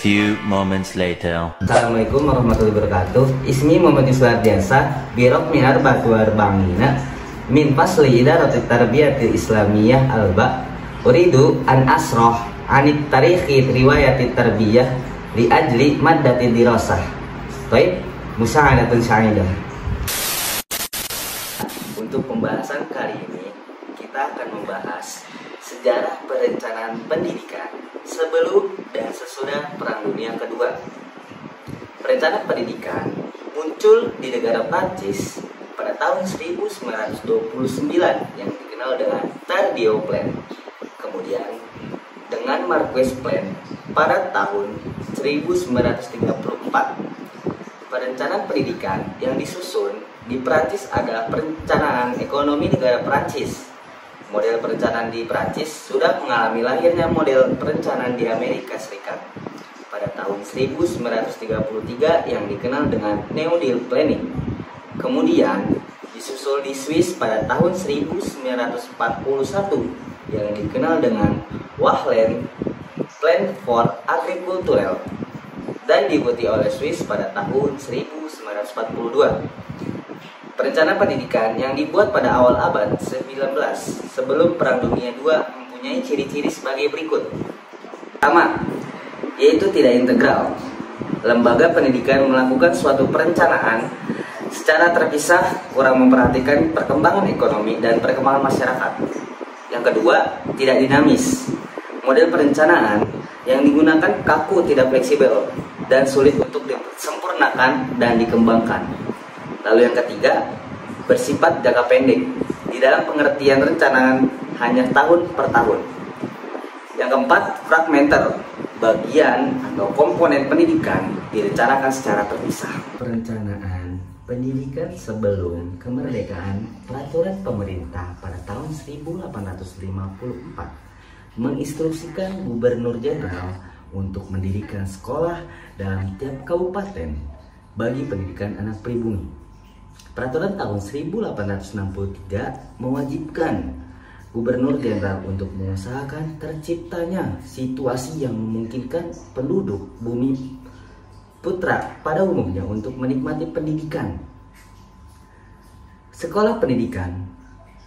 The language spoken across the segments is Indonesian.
few moments later. Assalamualaikum warahmatullahi wabarakatuh. Ismi Muhammad Iswardiasa, Birok Minar Batuar Bangina, min fasli idarati tarbiyati islamiyah alba. Uridu an asroh anit tarikhi riwayati tarbiyah li ajli maddati dirasah. Baik, musa'adatun sa'idah. Untuk pembahasan kali ini, kita akan membahas sejarah perencanaan pendidikan sebelum dan sesudah Perang Dunia Kedua. Perencanaan pendidikan muncul di negara Prancis pada tahun 1929 yang dikenal dengan Tardieu Plan. Kemudian dengan Marquis Plan pada tahun 1934. Perencanaan pendidikan yang disusun di Prancis adalah perencanaan ekonomi negara Prancis. Model perencanaan di Prancis sudah mengalami lahirnya model perencanaan di Amerika Serikat pada tahun 1933 yang dikenal dengan New Deal Planning. Kemudian disusul di Swiss pada tahun 1941 yang dikenal dengan Wahlen Plan for Agricultural dan diikuti oleh Swiss pada tahun 1942. Perencanaan pendidikan yang dibuat pada awal abad 19 sebelum Perang Dunia II mempunyai ciri-ciri sebagai berikut. Pertama, yaitu tidak integral. Lembaga pendidikan melakukan suatu perencanaan secara terpisah, kurang memperhatikan perkembangan ekonomi dan perkembangan masyarakat. Yang kedua, tidak dinamis. Model perencanaan yang digunakan kaku, tidak fleksibel, dan sulit untuk disempurnakan dan dikembangkan. Lalu yang ketiga, bersifat jangka pendek. Di dalam pengertian rencanaan hanya tahun per tahun. Yang keempat, fragmenter. Bagian atau komponen pendidikan direncanakan secara terpisah. Perencanaan pendidikan sebelum kemerdekaan, peraturan pemerintah pada tahun 1854 menginstruksikan Gubernur Jenderal untuk mendirikan sekolah dalam tiap kabupaten bagi pendidikan anak pribumi. Peraturan tahun 1863 mewajibkan Gubernur Jenderal untuk mengusahakan terciptanya situasi yang memungkinkan penduduk bumi putra pada umumnya untuk menikmati pendidikan. Sekolah pendidikan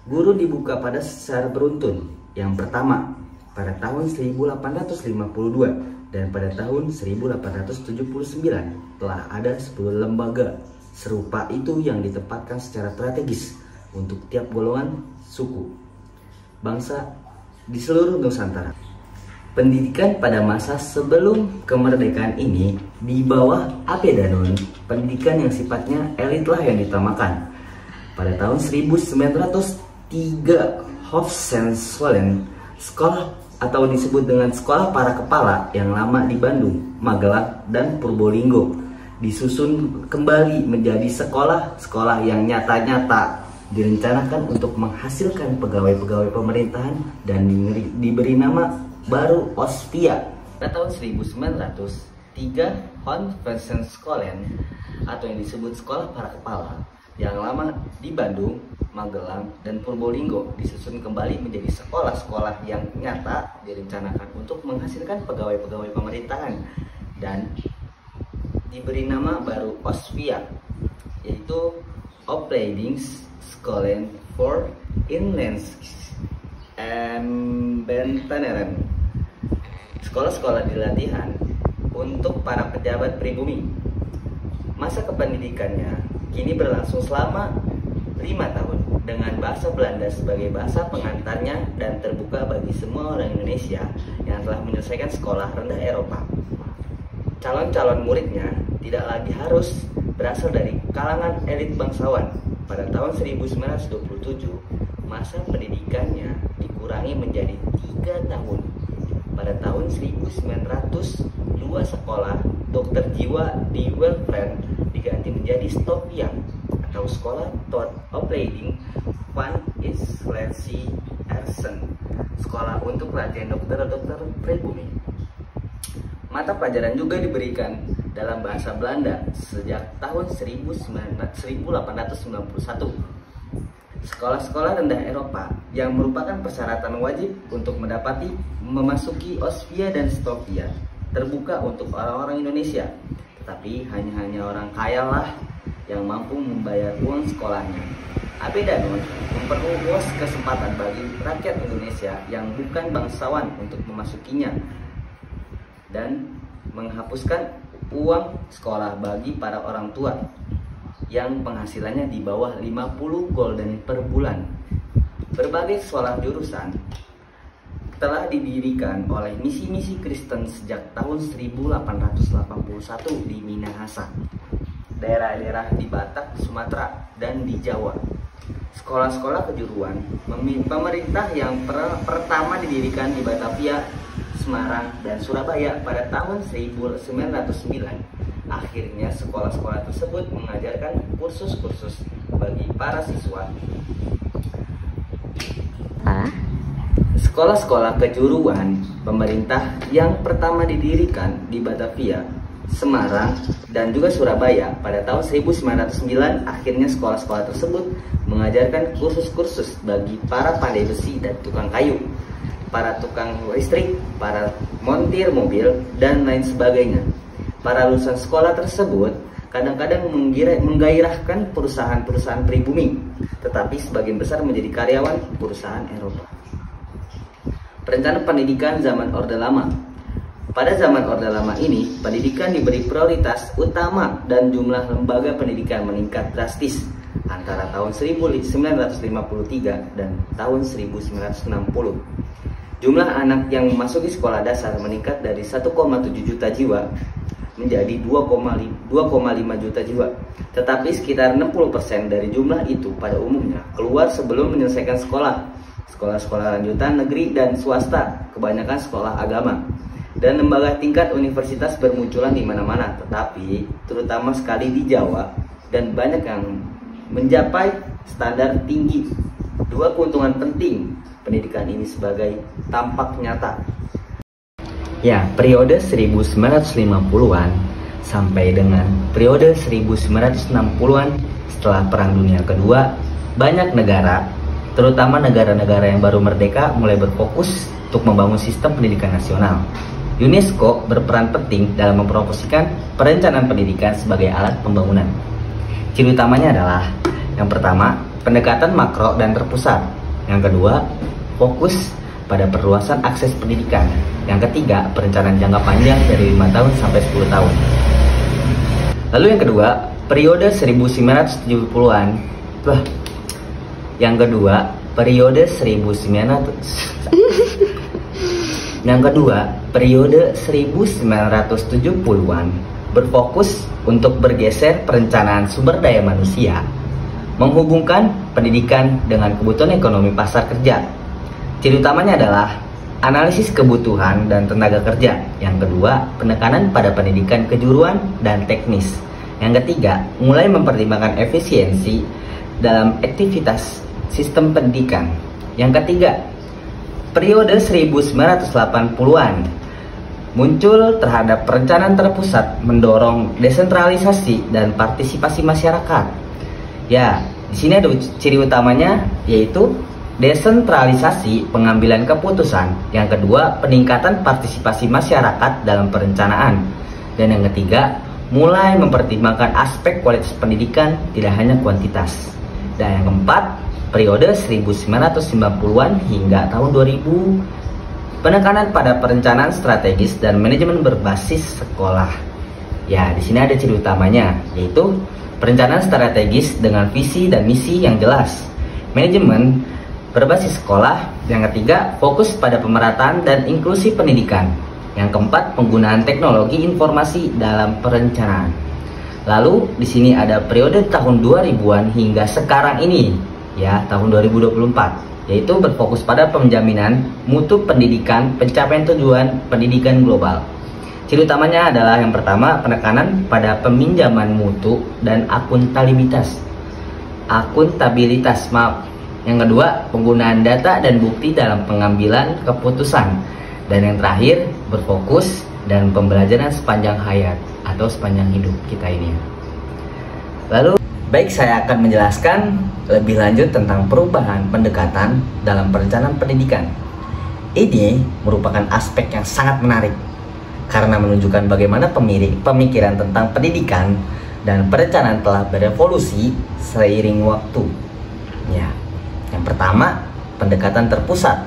guru dibuka pada secara beruntun. Yang pertama pada tahun 1852 dan pada tahun 1879 telah ada 10 lembaga serupa itu yang ditempatkan secara strategis untuk tiap golongan suku bangsa di seluruh Nusantara. Pendidikan pada masa sebelum kemerdekaan ini di bawah Apedanon, pendidikan yang sifatnya elit lah yang ditamakan. Pada tahun 1903 Hochschule sekolah atau disebut dengan sekolah para kepala yang lama di Bandung, Magelang, dan Purbolinggo disusun kembali menjadi sekolah-sekolah yang nyata-nyata direncanakan untuk menghasilkan pegawai-pegawai pemerintahan dan diberi nama baru Ospia. Pada tahun 1903 Hochschule atau yang disebut sekolah para kepala yang lama di Bandung, Magelang, dan Purbolinggo disusun kembali menjadi sekolah-sekolah yang nyata direncanakan untuk menghasilkan pegawai-pegawai pemerintahan dan diberi nama baru Ospia, yaitu Opleidingsscholen voor Inlandse Ambtenaren, sekolah-sekolah dilatihan untuk para pejabat pribumi. Masa kependidikannya kini berlangsung selama 5 tahun dengan bahasa Belanda sebagai bahasa pengantarnya dan terbuka bagi semua orang Indonesia yang telah menyelesaikan sekolah rendah Eropa. Calon-calon muridnya tidak lagi harus berasal dari kalangan elit bangsawan. Pada tahun 1927, masa pendidikannya dikurangi menjadi 3 tahun. Pada tahun 1900, 2 sekolah dokter jiwa di Welfren diganti menjadi Stopia atau sekolah tot opleiding van Islands Ersen, sekolah untuk latihan dokter-dokter pribumi. Mata pelajaran juga diberikan dalam bahasa Belanda sejak tahun 1891. Sekolah-sekolah rendah Eropa yang merupakan persyaratan wajib untuk memasuki Ospia dan Stopia terbuka untuk orang-orang Indonesia, tetapi hanya orang kaya lah yang mampu membayar uang sekolahnya. Abedanus memperluas kesempatan bagi rakyat Indonesia yang bukan bangsawan untuk memasukinya dan menghapuskan uang sekolah bagi para orang tua yang penghasilannya di bawah 50 gulden per bulan. Berbagai sekolah jurusan telah didirikan oleh misi-misi Kristen sejak tahun 1881 di Minahasa, daerah-daerah di Batak, Sumatera, dan di Jawa. Sekolah-sekolah kejuruan pemerintah yang pertama didirikan di Batavia, Semarang, dan Surabaya pada tahun 1909. Akhirnya sekolah-sekolah tersebut mengajarkan kursus-kursus bagi para siswa. Sekolah-sekolah kejuruan pemerintah yang pertama didirikan di Batavia, Semarang, dan juga Surabaya pada tahun 1909. Akhirnya sekolah-sekolah tersebut mengajarkan kursus-kursus bagi para pandai besi dan tukang kayu, para tukang listrik, para montir mobil, dan lain sebagainya. Para lulusan sekolah tersebut kadang-kadang menggairahkan perusahaan-perusahaan pribumi, tetapi sebagian besar menjadi karyawan perusahaan Eropa. Perencanaan pendidikan zaman Orde Lama. Pada zaman Orde Lama ini, pendidikan diberi prioritas utama dan jumlah lembaga pendidikan meningkat drastis antara tahun 1953 dan tahun 1960. Jumlah anak yang memasuki sekolah dasar meningkat dari 1,7 juta jiwa menjadi 2,5 juta jiwa. Tetapi sekitar 60% dari jumlah itu pada umumnya keluar sebelum menyelesaikan sekolah. Sekolah-sekolah lanjutan negeri dan swasta, kebanyakan sekolah agama, dan lembaga tingkat universitas bermunculan di mana-mana, tetapi terutama sekali di Jawa, dan banyak yang mencapai standar tinggi. Dua keuntungan penting pendidikan ini sebagai tampak nyata. Ya, periode 1950-an sampai dengan periode 1960-an setelah Perang Dunia Kedua, banyak negara, terutama negara-negara yang baru merdeka, mulai berfokus untuk membangun sistem pendidikan nasional. UNESCO berperan penting dalam mempromosikan perencanaan pendidikan sebagai alat pembangunan. Ciri utamanya adalah, yang pertama, pendekatan makro dan terpusat. Yang kedua, fokus pada perluasan akses pendidikan. Yang ketiga, perencanaan jangka panjang dari 5 tahun sampai 10 tahun. Lalu yang kedua, periode 1970-an. Yang kedua, periode 1970-an berfokus untuk bergeser perencanaan sumber daya manusia, menghubungkan pendidikan dengan kebutuhan ekonomi pasar kerja. Ciri utamanya adalah analisis kebutuhan dan tenaga kerja. Yang kedua, penekanan pada pendidikan kejuruan dan teknis. Yang ketiga, mulai mempertimbangkan efisiensi dalam aktivitas sistem pendidikan. Yang ketiga, periode 1980-an muncul terhadap perencanaan terpusat, mendorong desentralisasi dan partisipasi masyarakat. Ya, di sini ada ciri utamanya, yaitu desentralisasi pengambilan keputusan. Yang kedua, peningkatan partisipasi masyarakat dalam perencanaan. Dan yang ketiga, mulai mempertimbangkan aspek kualitas pendidikan, tidak hanya kuantitas. Dan yang keempat, periode 1990-an hingga tahun 2000, penekanan pada perencanaan strategis dan manajemen berbasis sekolah. Ya, di sini ada ciri utamanya, yaitu perencanaan strategis dengan visi dan misi yang jelas, manajemen berbasis sekolah. Yang ketiga, fokus pada pemerataan dan inklusi pendidikan. Yang keempat, penggunaan teknologi informasi dalam perencanaan. Lalu di sini ada periode tahun 2000-an hingga sekarang ini, ya, tahun 2024, yaitu berfokus pada penjaminan mutu pendidikan, pencapaian tujuan pendidikan global. Ciri utamanya adalah yang pertama, penekanan pada peminjaman mutu dan akuntabilitas. Yang kedua, penggunaan data dan bukti dalam pengambilan keputusan. Dan yang terakhir, berfokus dan pembelajaran sepanjang hayat atau sepanjang hidup kita ini. Lalu, baik, saya akan menjelaskan lebih lanjut tentang perubahan pendekatan dalam perencanaan pendidikan. Ini merupakan aspek yang sangat menarik. karena menunjukkan bagaimana pemikiran tentang pendidikan dan perencanaan telah berevolusi seiring waktu. Ya, yang pertama, pendekatan terpusat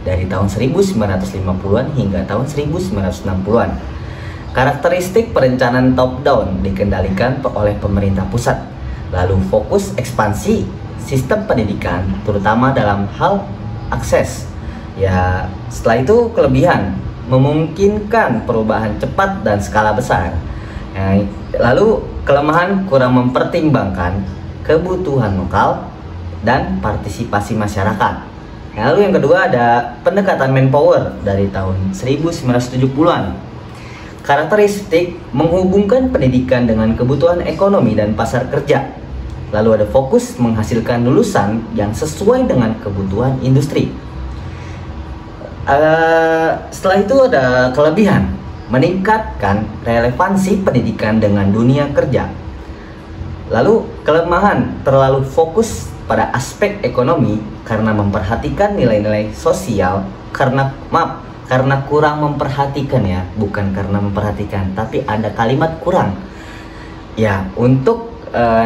dari tahun 1950-an hingga tahun 1960-an. Karakteristik perencanaan top-down dikendalikan oleh pemerintah pusat, lalu fokus ekspansi sistem pendidikan terutama dalam hal akses. Ya, setelah itu kelebihan memungkinkan perubahan cepat dan skala besar. Lalu kelemahan kurang mempertimbangkan kebutuhan lokal dan partisipasi masyarakat. Lalu yang kedua ada pendekatan manpower dari tahun 1970-an. Karakteristik menghubungkan pendidikan dengan kebutuhan ekonomi dan pasar kerja. Lalu ada fokus menghasilkan lulusan yang sesuai dengan kebutuhan industri. Setelah itu ada kelebihan, meningkatkan relevansi pendidikan dengan dunia kerja. Lalu kelemahan, terlalu fokus pada aspek ekonomi karena memperhatikan nilai-nilai sosial, karena kurang memperhatikan, ya, bukan karena memperhatikan, tapi ada kalimat kurang, ya, untuk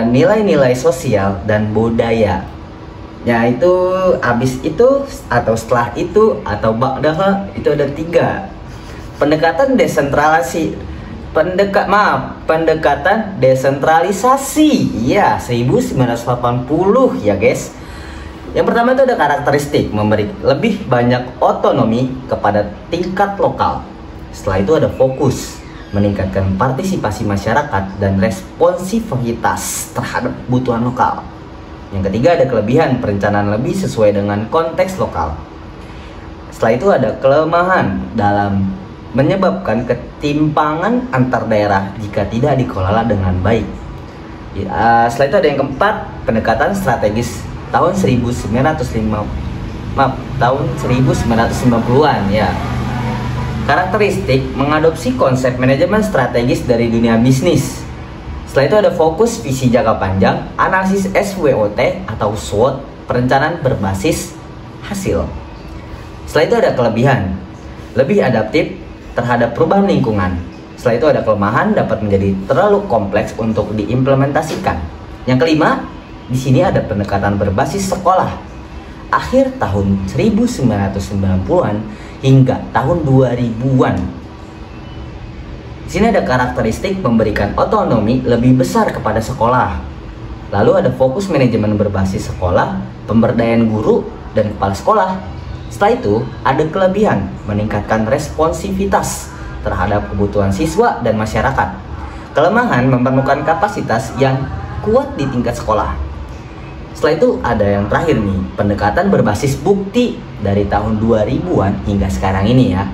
nilai-nilai sosial dan budaya. Ya, itu habis itu atau setelah itu atau ba'daha itu ada 3. Pendekatan desentralisasi. Ya, 1980 ya, guys. Yang pertama itu ada karakteristik memberi lebih banyak otonomi kepada tingkat lokal. Setelah itu ada fokus meningkatkan partisipasi masyarakat dan responsivitas terhadap kebutuhan lokal. Yang ketiga ada kelebihan perencanaan lebih sesuai dengan konteks lokal. Setelah itu ada kelemahan dalam menyebabkan ketimpangan antar daerah jika tidak dikelola dengan baik. Setelah itu ada yang keempat, pendekatan strategis tahun 1990-an, ya. Karakteristik mengadopsi konsep manajemen strategis dari dunia bisnis. Setelah itu ada fokus visi jangka panjang, analisis SWOT atau SWOT, perencanaan berbasis hasil. Setelah itu ada kelebihan, lebih adaptif terhadap perubahan lingkungan. Setelah itu ada kelemahan, dapat menjadi terlalu kompleks untuk diimplementasikan. Yang kelima, di sini ada pendekatan berbasis sekolah. Akhir tahun 1990-an hingga tahun 2000-an. Di sini ada karakteristik memberikan otonomi lebih besar kepada sekolah. Lalu ada fokus manajemen berbasis sekolah, pemberdayaan guru dan kepala sekolah. Setelah itu ada kelebihan meningkatkan responsivitas terhadap kebutuhan siswa dan masyarakat. Kelemahan memerlukan kapasitas yang kuat di tingkat sekolah. Setelah itu ada yang terakhir nih, pendekatan berbasis bukti dari tahun 2000-an hingga sekarang ini, ya.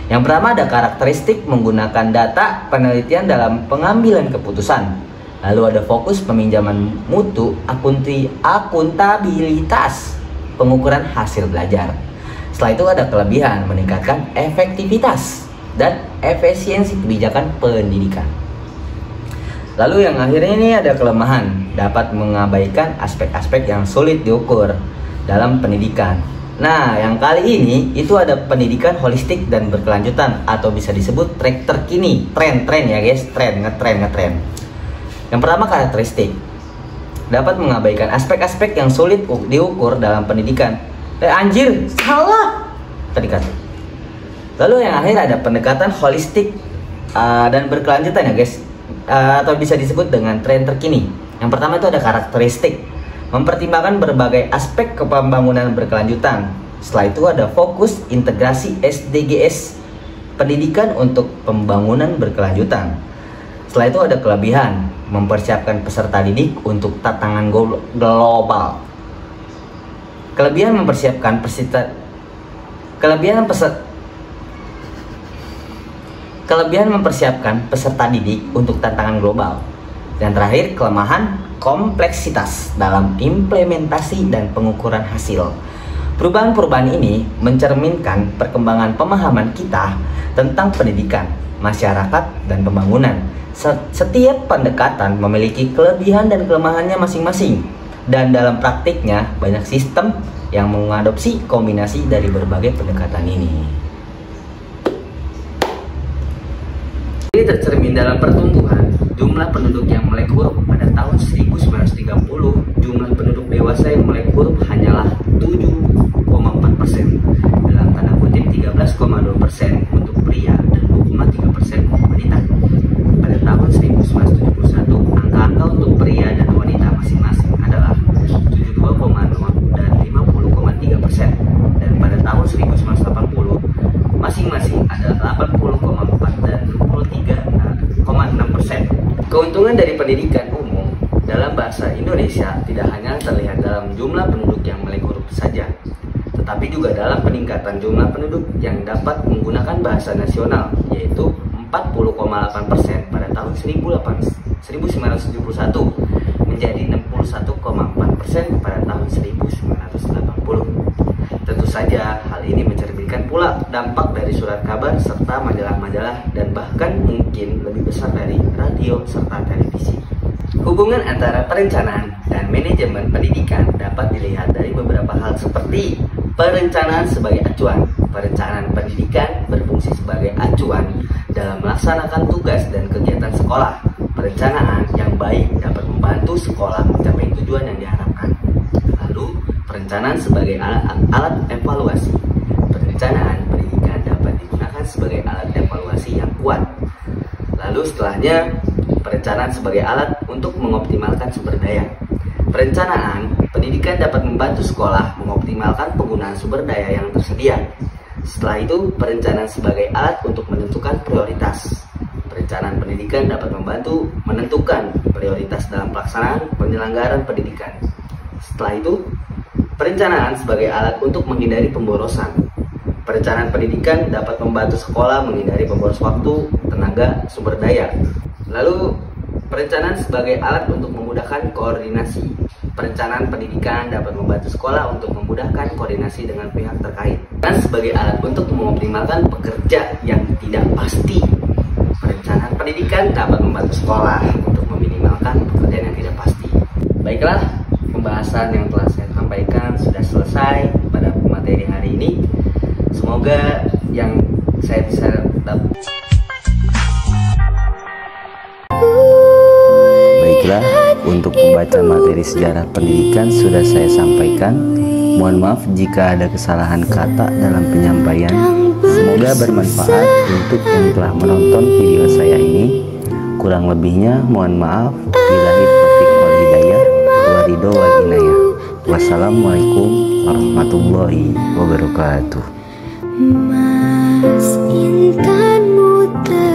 Yang pertama ada karakteristik menggunakan data penelitian dalam pengambilan keputusan. Lalu ada fokus peminjaman mutu, akuntabilitas, pengukuran hasil belajar. Setelah itu ada kelebihan meningkatkan efektivitas dan efisiensi kebijakan pendidikan. Lalu yang akhirnya ini ada kelemahan, dapat mengabaikan aspek-aspek yang sulit diukur dalam pendidikan. Nah, yang kali ini itu ada pendidikan holistik dan berkelanjutan atau bisa disebut track terkini, tren ya guys, ngetren. Yang pertama karakteristik, dapat mengabaikan aspek-aspek yang sulit diukur dalam pendidikan. Anjir, salah tadi kan. Lalu yang akhir ada pendekatan holistik dan berkelanjutan ya guys, atau bisa disebut dengan tren terkini. Yang pertama itu ada karakteristik, mempertimbangkan berbagai aspek kepembangunan berkelanjutan. Setelah itu ada fokus integrasi SDGs, pendidikan untuk pembangunan berkelanjutan. Setelah itu ada kelebihan, mempersiapkan peserta didik untuk tantangan global. Kelebihan mempersiapkan peserta didik untuk tantangan global. Dan terakhir, kelemahan kompleksitas dalam implementasi dan pengukuran hasil. Perubahan-perubahan ini mencerminkan perkembangan pemahaman kita tentang pendidikan, masyarakat, dan pembangunan. Setiap pendekatan memiliki kelebihan dan kelemahannya masing-masing. Dan dalam praktiknya, banyak sistem yang mengadopsi kombinasi dari berbagai pendekatan ini. ini tercermin dalam pertumbuhan jumlah penduduk yang melek huruf pada tahun 1930. Jumlah penduduk dewasa yang melek huruf hanyalah 7,4%, dalam tanda kutip 13,2% untuk pria dan 2,3% untuk wanita. Pada tahun 1971, angka-angka untuk pria dan wanita masing-masing adalah 72,0 dan 50,3%, dan pada tahun 1980 masing-masing adalah 80,4 dan 23,6%. Keuntungan dari pendidikan umum dalam bahasa Indonesia tidak hanya terlihat dalam jumlah penduduk yang melek huruf saja, tetapi juga dalam peningkatan jumlah penduduk yang dapat menggunakan bahasa nasional, yaitu 40,8% pada tahun 1971 menjadi 61,4% pada tahun 1980. Tentu saja hal ini mencerminkan pula dampak dari surat kabar serta majalah-majalah, dan bahkan mungkin lebih besar dari radio serta televisi. Hubungan antara perencanaan dan manajemen pendidikan dapat dilihat dari beberapa hal seperti perencanaan sebagai acuan. Perencanaan pendidikan berfungsi sebagai acuan dalam melaksanakan tugas dan kegiatan sekolah. Perencanaan yang baik dapat membantu sekolah mencapai tujuan yang diharapkan. Lalu, perencanaan sebagai alat evaluasi. Perencanaan pendidikan dapat digunakan sebagai alat evaluasi yang kuat. Lalu setelahnya, perencanaan sebagai alat untuk mengoptimalkan sumber daya. Perencanaan pendidikan dapat membantu sekolah mengoptimalkan penggunaan sumber daya yang tersedia. Setelah itu, perencanaan sebagai alat untuk menentukan prioritas. Perencanaan pendidikan dapat membantu menentukan prioritas dalam pelaksanaan penyelenggaraan pendidikan. Setelah itu, perencanaan sebagai alat untuk menghindari pemborosan. Perencanaan pendidikan dapat membantu sekolah menghindari pemboros waktu, tenaga, sumber daya. Lalu, perencanaan sebagai alat untuk memudahkan koordinasi. Perencanaan pendidikan dapat membantu sekolah untuk memudahkan koordinasi dengan pihak terkait. Dan sebagai alat untuk mengoptimalkan pekerja yang tidak pasti. Perencanaan pendidikan dapat membantu sekolah untuk meminimalkan pekerjaan yang tidak pasti. Baiklah, pembahasan yang telah saya sampaikan sudah selesai pada materi hari ini. Semoga yang saya bisa dapat. Baiklah, untuk pembacaan materi sejarah pendidikan sudah saya sampaikan. Mohon maaf jika ada kesalahan kata dalam penyampaian. Semoga bermanfaat untuk yang telah menonton video saya ini. Kurang lebihnya mohon maaf. Billahi taufiq wal hidayah, wa ridho wal inayah. Wassalamualaikum warahmatullahi wabarakatuh. Mas intan muter